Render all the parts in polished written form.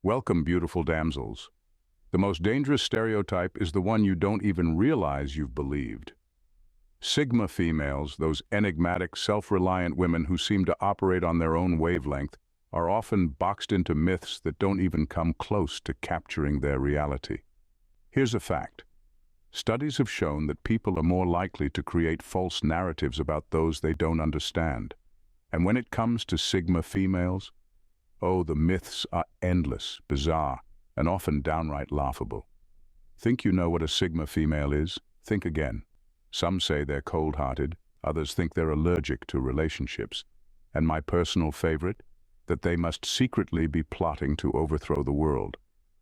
Welcome, beautiful damsels. The most dangerous stereotype is the one you don't even realize you've believed. Sigma females, those enigmatic, self-reliant women who seem to operate on their own wavelength, are often boxed into myths that don't even come close to capturing their reality. Here's a fact. Studies have shown that people are more likely to create false narratives about those they don't understand. And when it comes to Sigma females, oh, the myths are endless, bizarre, and often downright laughable. Think you know what a Sigma female is? Think again. Some say they're cold-hearted, others think they're allergic to relationships, and my personal favorite, that they must secretly be plotting to overthrow the world.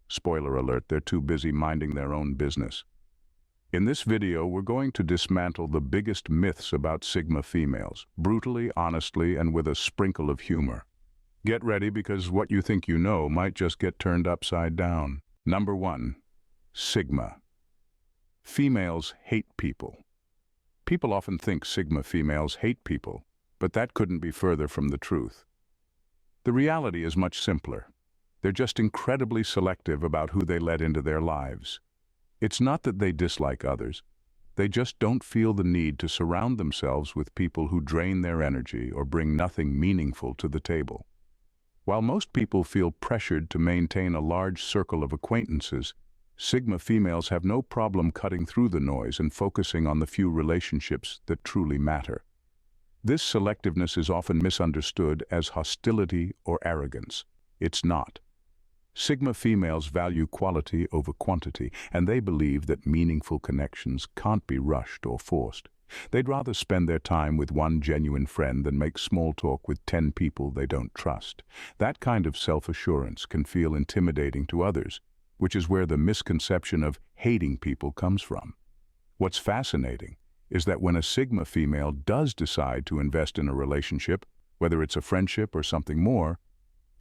Spoiler alert, they're too busy minding their own business. In this video, we're going to dismantle the biggest myths about Sigma females, brutally, honestly, and with a sprinkle of humor. Get ready because what you think you know might just get turned upside down. Number 1. Sigma. Females hate people. People often think Sigma females hate people, but that couldn't be further from the truth. The reality is much simpler. They're just incredibly selective about who they let into their lives. It's not that they dislike others. They just don't feel the need to surround themselves with people who drain their energy or bring nothing meaningful to the table. While most people feel pressured to maintain a large circle of acquaintances, Sigma females have no problem cutting through the noise and focusing on the few relationships that truly matter. This selectiveness is often misunderstood as hostility or arrogance. It's not. Sigma females value quality over quantity, and they believe that meaningful connections can't be rushed or forced. They'd rather spend their time with one genuine friend than make small talk with 10 people they don't trust. That kind of self-assurance can feel intimidating to others, which is where the misconception of hating people comes from. What's fascinating is that when a Sigma female does decide to invest in a relationship, whether it's a friendship or something more,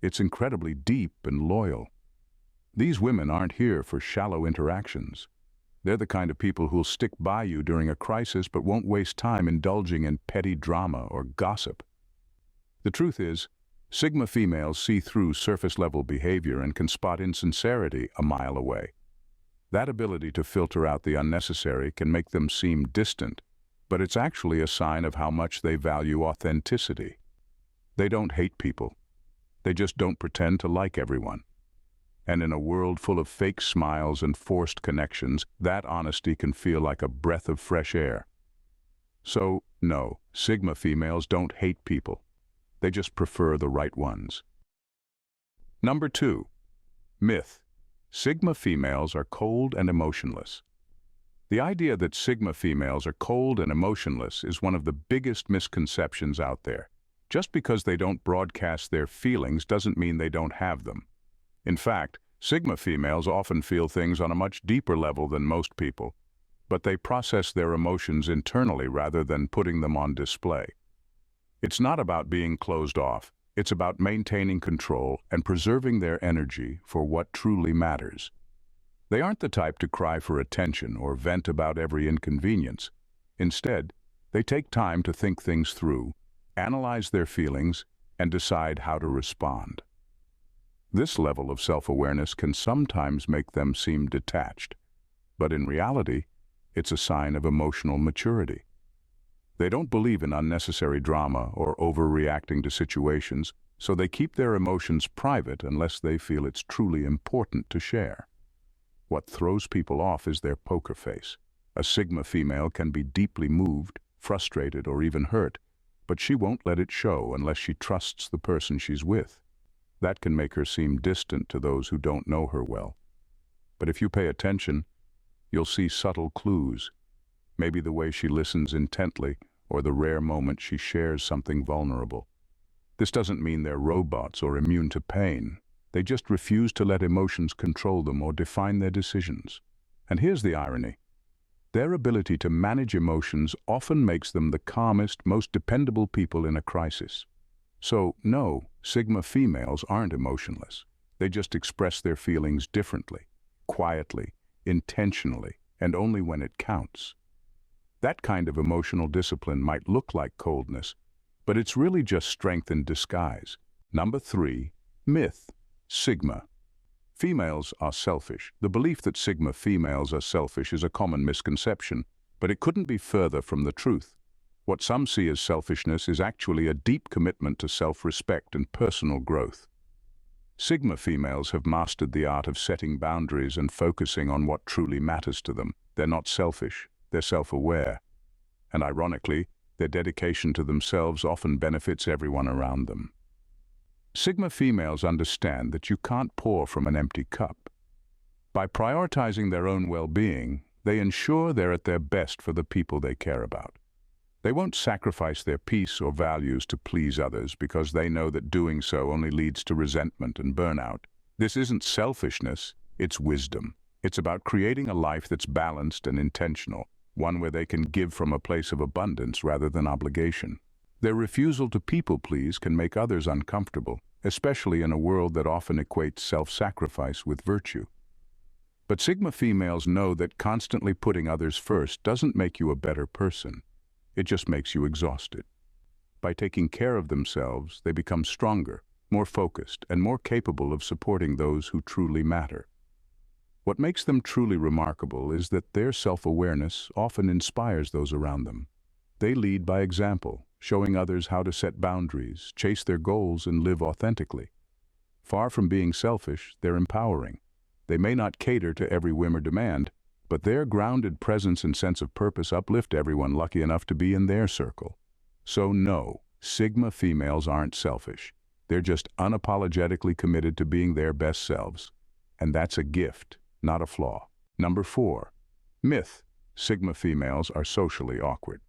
it's incredibly deep and loyal. These women aren't here for shallow interactions. They're the kind of people who'll stick by you during a crisis but won't waste time indulging in petty drama or gossip. The truth is, Sigma females see through surface-level behavior and can spot insincerity a mile away. That ability to filter out the unnecessary can make them seem distant, but it's actually a sign of how much they value authenticity. They don't hate people. They just don't pretend to like everyone. And in a world full of fake smiles and forced connections, that honesty can feel like a breath of fresh air. So, no, Sigma females don't hate people. They just prefer the right ones. Number 2. Myth. Sigma females are cold and emotionless. The idea that Sigma females are cold and emotionless is one of the biggest misconceptions out there. Just because they don't broadcast their feelings doesn't mean they don't have them. In fact, Sigma females often feel things on a much deeper level than most people, but they process their emotions internally rather than putting them on display. It's not about being closed off. It's about maintaining control and preserving their energy for what truly matters. They aren't the type to cry for attention or vent about every inconvenience. Instead, they take time to think things through, analyze their feelings, and decide how to respond. This level of self-awareness can sometimes make them seem detached, but in reality, it's a sign of emotional maturity. They don't believe in unnecessary drama or overreacting to situations, so they keep their emotions private unless they feel it's truly important to share. What throws people off is their poker face. A Sigma female can be deeply moved, frustrated, or even hurt, but she won't let it show unless she trusts the person she's with. That can make her seem distant to those who don't know her well. But if you pay attention, you'll see subtle clues. Maybe the way she listens intently, or the rare moment she shares something vulnerable. This doesn't mean they're robots or immune to pain. They just refuse to let emotions control them or define their decisions. And here's the irony. Their ability to manage emotions often makes them the calmest, most dependable people in a crisis. So, no, Sigma females aren't emotionless. They just express their feelings differently, quietly, intentionally, and only when it counts. That kind of emotional discipline might look like coldness, but it's really just strength in disguise. Number 3, myth. Sigma. Females are selfish. The belief that Sigma females are selfish is a common misconception, but it couldn't be further from the truth. What some see as selfishness is actually a deep commitment to self-respect and personal growth. Sigma females have mastered the art of setting boundaries and focusing on what truly matters to them. They're not selfish, they're self-aware. And ironically, their dedication to themselves often benefits everyone around them. Sigma females understand that you can't pour from an empty cup. By prioritizing their own well-being, they ensure they're at their best for the people they care about. They won't sacrifice their peace or values to please others because they know that doing so only leads to resentment and burnout. This isn't selfishness, it's wisdom. It's about creating a life that's balanced and intentional, one where they can give from a place of abundance rather than obligation. Their refusal to people-please can make others uncomfortable, especially in a world that often equates self-sacrifice with virtue. But Sigma females know that constantly putting others first doesn't make you a better person. It just makes you exhausted. By taking care of themselves, they become stronger, more focused, and more capable of supporting those who truly matter. What makes them truly remarkable is that their self-awareness often inspires those around them. They lead by example, showing others how to set boundaries, chase their goals, and live authentically. Far from being selfish, they're empowering. They may not cater to every whim or demand, but their grounded presence and sense of purpose uplift everyone lucky enough to be in their circle. So no, Sigma females aren't selfish. They're just unapologetically committed to being their best selves. And that's a gift, not a flaw. Number 4. Myth: Sigma females are socially awkward.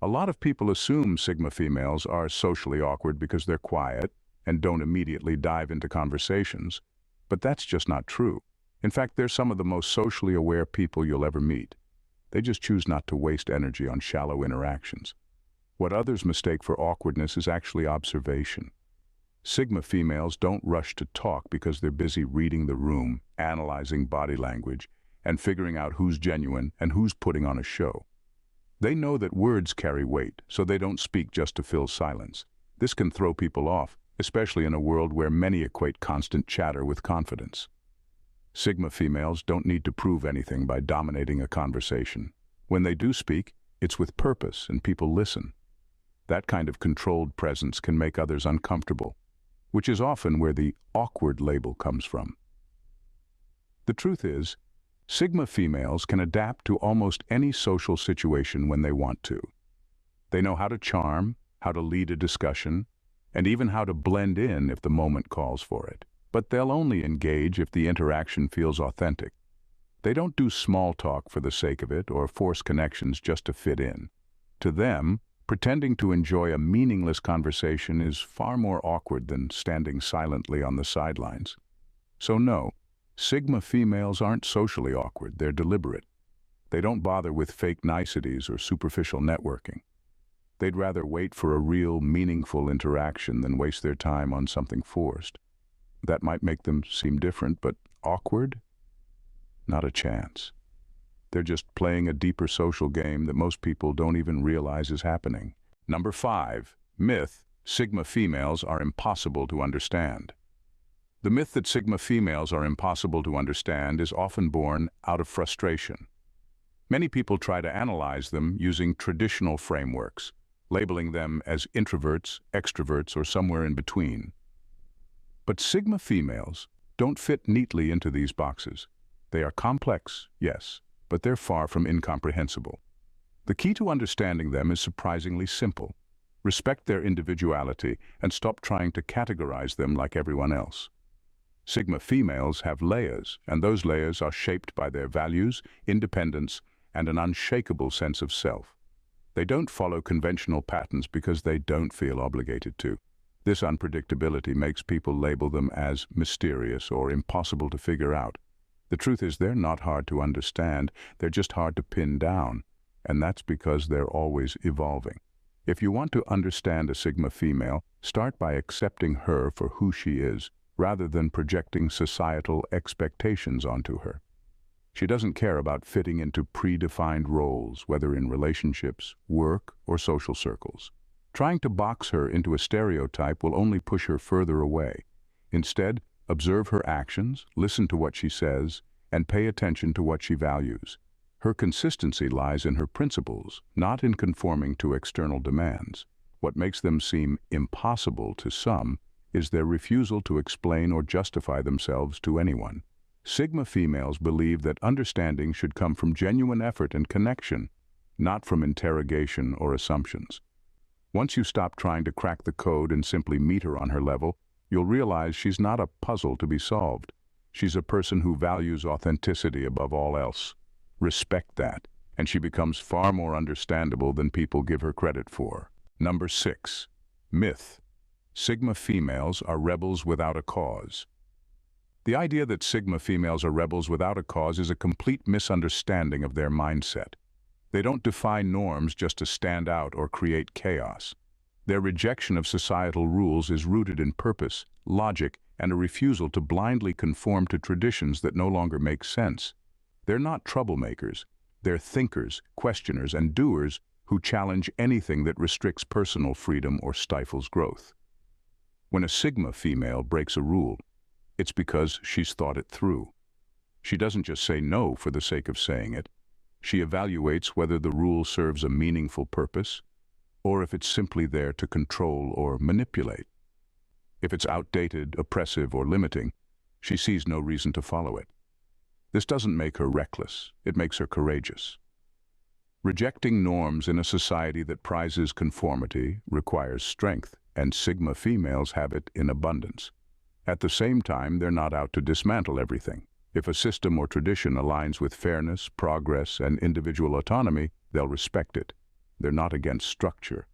A lot of people assume Sigma females are socially awkward because they're quiet and don't immediately dive into conversations, but that's just not true. In fact, they're some of the most socially aware people you'll ever meet. They just choose not to waste energy on shallow interactions. What others mistake for awkwardness is actually observation. Sigma females don't rush to talk because they're busy reading the room, analyzing body language, and figuring out who's genuine and who's putting on a show. They know that words carry weight, so they don't speak just to fill silence. This can throw people off, especially in a world where many equate constant chatter with confidence. Sigma females don't need to prove anything by dominating a conversation. When they do speak, it's with purpose and people listen. That kind of controlled presence can make others uncomfortable, which is often where the awkward label comes from. The truth is, Sigma females can adapt to almost any social situation when they want to. They know how to charm, how to lead a discussion, and even how to blend in if the moment calls for it. But they'll only engage if the interaction feels authentic. They don't do small talk for the sake of it or force connections just to fit in. To them, pretending to enjoy a meaningless conversation is far more awkward than standing silently on the sidelines. So no, Sigma females aren't socially awkward, they're deliberate. They don't bother with fake niceties or superficial networking. They'd rather wait for a real, meaningful interaction than waste their time on something forced. That might make them seem different, but awkward? Not a chance. They're just playing a deeper social game that most people don't even realize is happening. Number 5. Myth: Sigma females are impossible to understand. The myth that Sigma females are impossible to understand is often born out of frustration. Many people try to analyze them using traditional frameworks, labeling them as introverts, extroverts, or somewhere in between. But Sigma females don't fit neatly into these boxes. They are complex, yes, but they're far from incomprehensible. The key to understanding them is surprisingly simple. Respect their individuality and stop trying to categorize them like everyone else. Sigma females have layers, and those layers are shaped by their values, independence, and an unshakable sense of self. They don't follow conventional patterns because they don't feel obligated to. This unpredictability makes people label them as mysterious or impossible to figure out. The truth is, they're not hard to understand, they're just hard to pin down, and that's because they're always evolving. If you want to understand a Sigma female, start by accepting her for who she is, rather than projecting societal expectations onto her. She doesn't care about fitting into predefined roles, whether in relationships, work, or social circles. Trying to box her into a stereotype will only push her further away. Instead, Observe her actions, listen to what she says, and pay attention to what she values. Her consistency lies in her principles, not in conforming to external demands. What makes them seem impossible to some is their refusal to explain or justify themselves to anyone. Sigma females believe that understanding should come from genuine effort and connection, not from interrogation or assumptions. Once you stop trying to crack the code and simply meet her on her level, you'll realize she's not a puzzle to be solved. She's a person who values authenticity above all else. Respect that, and she becomes far more understandable than people give her credit for. Number 6. Myth. Sigma females are rebels without a cause. The idea that Sigma females are rebels without a cause is a complete misunderstanding of their mindset. They don't defy norms just to stand out or create chaos. Their rejection of societal rules is rooted in purpose, logic, and a refusal to blindly conform to traditions that no longer make sense. They're not troublemakers. They're thinkers, questioners, and doers who challenge anything that restricts personal freedom or stifles growth. When a Sigma female breaks a rule, it's because she's thought it through. She doesn't just say no for the sake of saying it. She evaluates whether the rule serves a meaningful purpose, or if it's simply there to control or manipulate. If it's outdated, oppressive, or limiting, she sees no reason to follow it. This doesn't make her reckless, it makes her courageous. Rejecting norms in a society that prizes conformity requires strength, and Sigma females have it in abundance. At the same time, they're not out to dismantle everything. If a system or tradition aligns with fairness, progress, and individual autonomy, they'll respect it. They're not against structure.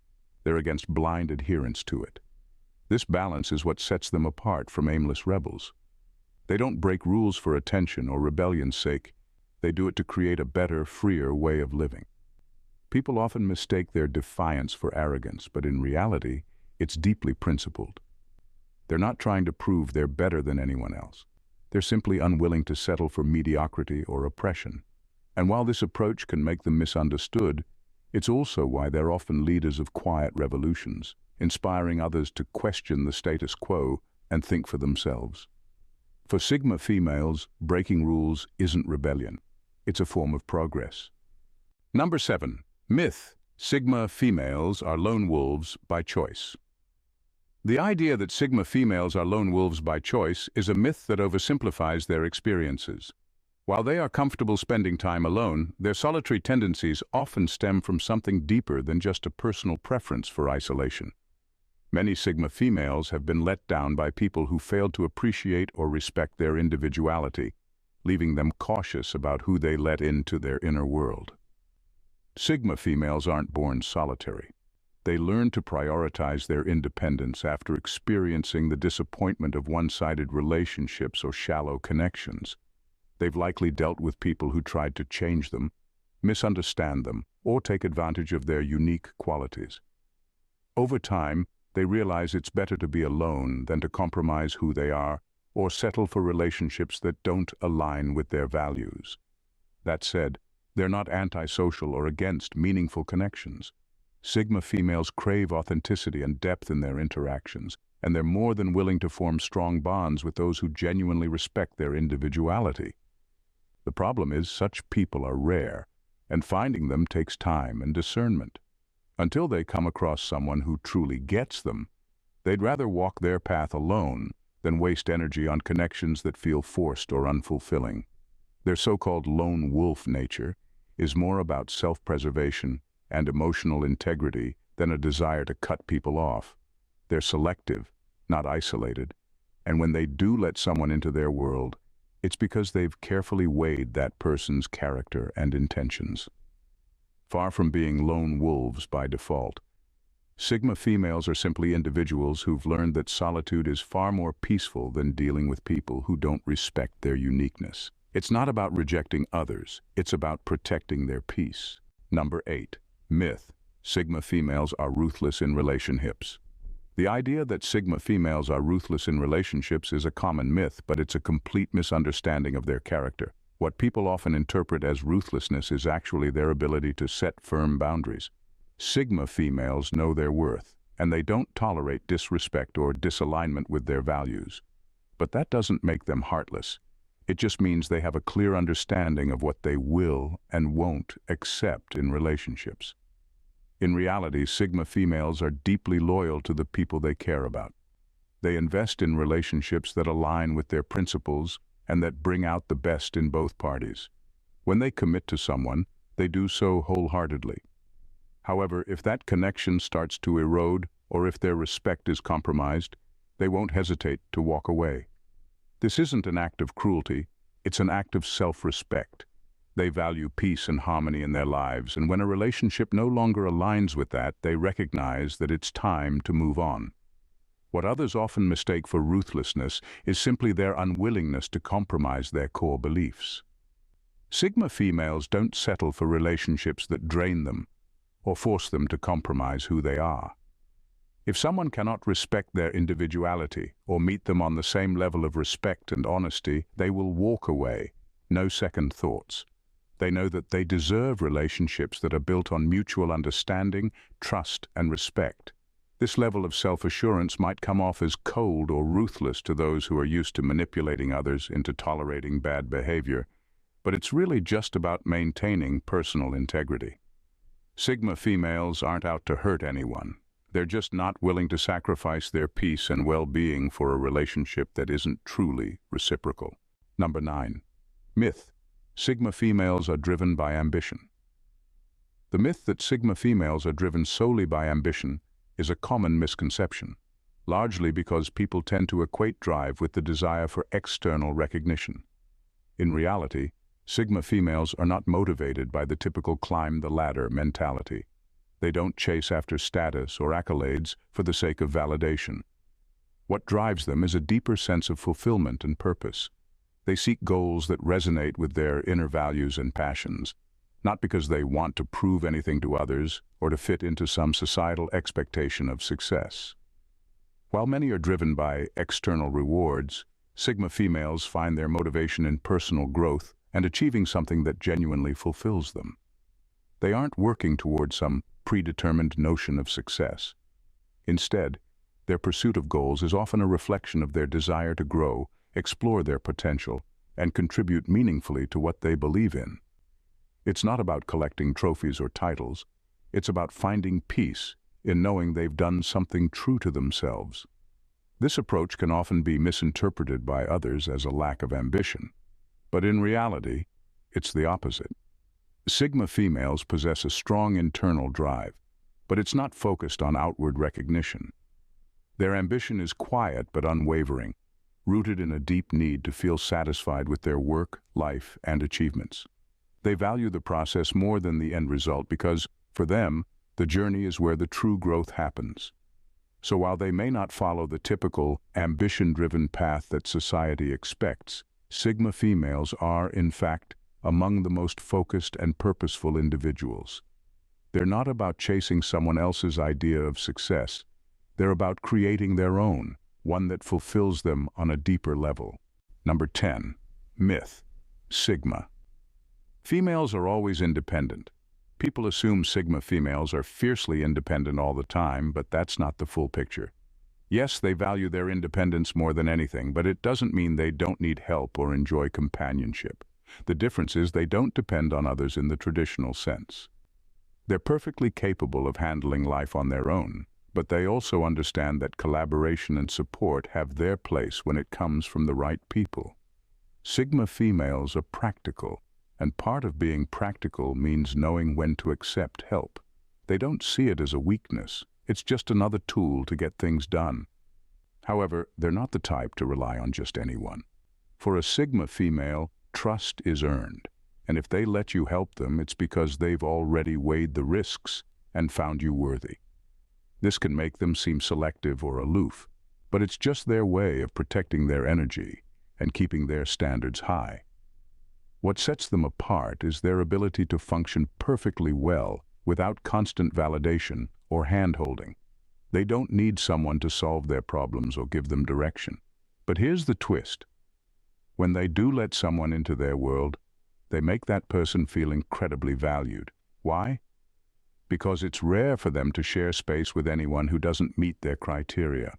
They're against blind adherence to it. This balance is what sets them apart from aimless rebels. They don't break rules for attention or rebellion's sake. They do it to create a better, freer way of living. People often mistake their defiance for arrogance, but in reality, it's deeply principled. They're not trying to prove they're better than anyone else. They're simply unwilling to settle for mediocrity or oppression. And while this approach can make them misunderstood, it's also why they're often leaders of quiet revolutions, inspiring others to question the status quo and think for themselves. For Sigma females, breaking rules isn't rebellion. It's a form of progress. Number 7. Myth. Sigma females are lone wolves by choice. The idea that Sigma females are lone wolves by choice is a myth that oversimplifies their experiences. While they are comfortable spending time alone, their solitary tendencies often stem from something deeper than just a personal preference for isolation. Many Sigma females have been let down by people who failed to appreciate or respect their individuality, leaving them cautious about who they let into their inner world. Sigma females aren't born solitary. They learn to prioritize their independence after experiencing the disappointment of one-sided relationships or shallow connections. They've likely dealt with people who tried to change them, misunderstand them, or take advantage of their unique qualities. Over time, they realize it's better to be alone than to compromise who they are or settle for relationships that don't align with their values. That said, they're not antisocial or against meaningful connections. Sigma females crave authenticity and depth in their interactions, and they're more than willing to form strong bonds with those who genuinely respect their individuality. The problem is, such people are rare, and finding them takes time and discernment. Until they come across someone who truly gets them, they'd rather walk their path alone than waste energy on connections that feel forced or unfulfilling. Their so-called lone wolf nature is more about self-preservation and emotional integrity than a desire to cut people off. They're selective, not isolated, and when they do let someone into their world, it's because they've carefully weighed that person's character and intentions. Far from being lone wolves by default, Sigma females are simply individuals who've learned that solitude is far more peaceful than dealing with people who don't respect their uniqueness. It's not about rejecting others, it's about protecting their peace. Number 8. Myth. Sigma females are ruthless in relationships. The idea that Sigma females are ruthless in relationships is a common myth, but it's a complete misunderstanding of their character. What people often interpret as ruthlessness is actually their ability to set firm boundaries. Sigma females know their worth, and they don't tolerate disrespect or disalignment with their values. But that doesn't make them heartless. It just means they have a clear understanding of what they will and won't accept in relationships. In reality, Sigma females are deeply loyal to the people they care about. They invest in relationships that align with their principles and that bring out the best in both parties. When they commit to someone, they do so wholeheartedly. However, if that connection starts to erode or if their respect is compromised, they won't hesitate to walk away. This isn't an act of cruelty, it's an act of self-respect. They value peace and harmony in their lives, and when a relationship no longer aligns with that, they recognize that it's time to move on. What others often mistake for ruthlessness is simply their unwillingness to compromise their core beliefs. Sigma females don't settle for relationships that drain them or force them to compromise who they are. If someone cannot respect their individuality or meet them on the same level of respect and honesty, they will walk away, no second thoughts. They know that they deserve relationships that are built on mutual understanding, trust, and respect. This level of self-assurance might come off as cold or ruthless to those who are used to manipulating others into tolerating bad behavior, but it's really just about maintaining personal integrity. Sigma females aren't out to hurt anyone. They're just not willing to sacrifice their peace and well-being for a relationship that isn't truly reciprocal. Number 9. Myth: Sigma females are driven by ambition. The myth that Sigma females are driven solely by ambition is a common misconception, largely because people tend to equate drive with the desire for external recognition. In reality, Sigma females are not motivated by the typical climb-the-ladder mentality. They don't chase after status or accolades for the sake of validation. What drives them is a deeper sense of fulfillment and purpose. They seek goals that resonate with their inner values and passions, not because they want to prove anything to others or to fit into some societal expectation of success. While many are driven by external rewards, Sigma females find their motivation in personal growth and achieving something that genuinely fulfills them. They aren't working toward some predetermined notion of success. Instead, their pursuit of goals is often a reflection of their desire to grow, explore their potential, and contribute meaningfully to what they believe in. It's not about collecting trophies or titles. It's about finding peace in knowing they've done something true to themselves. This approach can often be misinterpreted by others as a lack of ambition, but in reality, it's the opposite. Sigma females possess a strong internal drive, but it's not focused on outward recognition. Their ambition is quiet but unwavering, rooted in a deep need to feel satisfied with their work, life, and achievements. They value the process more than the end result because, for them, the journey is where the true growth happens. So while they may not follow the typical ambition-driven path that society expects, Sigma females are, in fact, among the most focused and purposeful individuals. They're not about chasing someone else's idea of success. They're about creating their own, one that fulfills them on a deeper level. Number 10. Myth: Sigma. Females are always independent. People assume Sigma females are fiercely independent all the time, but that's not the full picture. Yes, they value their independence more than anything, but it doesn't mean they don't need help or enjoy companionship. The difference is they don't depend on others in the traditional sense. They're perfectly capable of handling life on their own, but they also understand that collaboration and support have their place when it comes from the right people. Sigma females are practical, and part of being practical means knowing when to accept help. They don't see it as a weakness. It's just another tool to get things done. However, they're not the type to rely on just anyone. For a Sigma female, trust is earned, and if they let you help them, it's because they've already weighed the risks and found you worthy. This can make them seem selective or aloof, but it's just their way of protecting their energy and keeping their standards high. What sets them apart is their ability to function perfectly well without constant validation or hand-holding. They don't need someone to solve their problems or give them direction. But here's the twist. When they do let someone into their world, they make that person feel incredibly valued. Why? Because it's rare for them to share space with anyone who doesn't meet their criteria.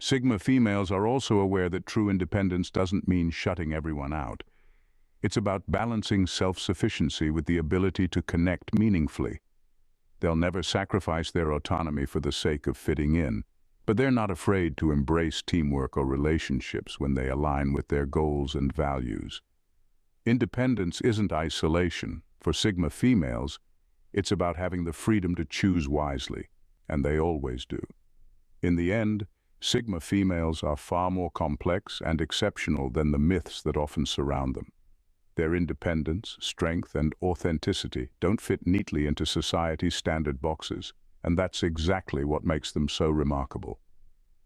Sigma females are also aware that true independence doesn't mean shutting everyone out. It's about balancing self-sufficiency with the ability to connect meaningfully. They'll never sacrifice their autonomy for the sake of fitting in, but they're not afraid to embrace teamwork or relationships when they align with their goals and values. Independence isn't isolation. For Sigma females, it's about having the freedom to choose wisely, and they always do. In the end, Sigma females are far more complex and exceptional than the myths that often surround them. Their independence, strength, and authenticity don't fit neatly into society's standard boxes, and that's exactly what makes them so remarkable.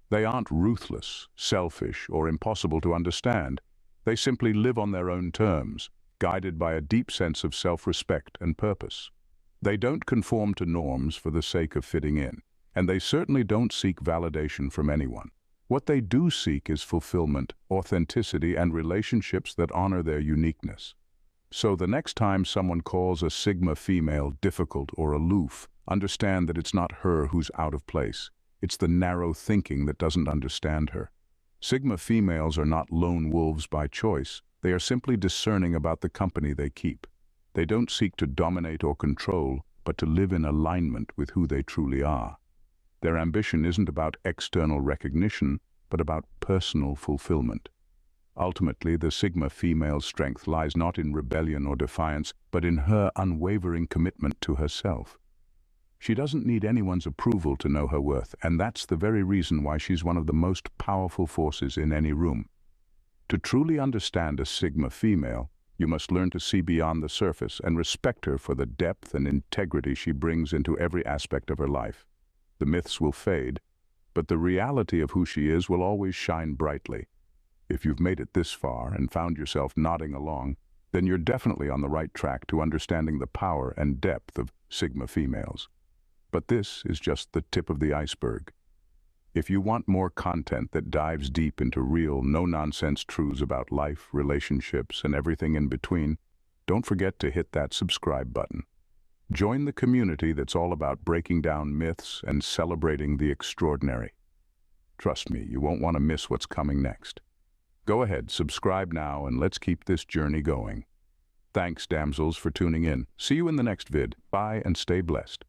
They aren't ruthless, selfish, or impossible to understand. They simply live on their own terms, guided by a deep sense of self-respect and purpose. They don't conform to norms for the sake of fitting in, and they certainly don't seek validation from anyone. What they do seek is fulfillment, authenticity, and relationships that honor their uniqueness. So the next time someone calls a Sigma female difficult or aloof, understand that it's not her who's out of place. It's the narrow thinking that doesn't understand her. Sigma females are not lone wolves by choice. They are simply discerning about the company they keep. They don't seek to dominate or control, but to live in alignment with who they truly are. Their ambition isn't about external recognition, but about personal fulfillment. Ultimately, the Sigma female's strength lies not in rebellion or defiance, but in her unwavering commitment to herself. She doesn't need anyone's approval to know her worth, and that's the very reason why she's one of the most powerful forces in any room. To truly understand a Sigma female, you must learn to see beyond the surface and respect her for the depth and integrity she brings into every aspect of her life. The myths will fade, but the reality of who she is will always shine brightly. If you've made it this far and found yourself nodding along, then you're definitely on the right track to understanding the power and depth of Sigma females. But this is just the tip of the iceberg. If you want more content that dives deep into real, no-nonsense truths about life, relationships, and everything in between, don't forget to hit that subscribe button. Join the community that's all about breaking down myths and celebrating the extraordinary. Trust me, you won't want to miss what's coming next. Go ahead, subscribe now, and let's keep this journey going. Thanks, damsels, for tuning in. See you in the next vid. Bye and stay blessed.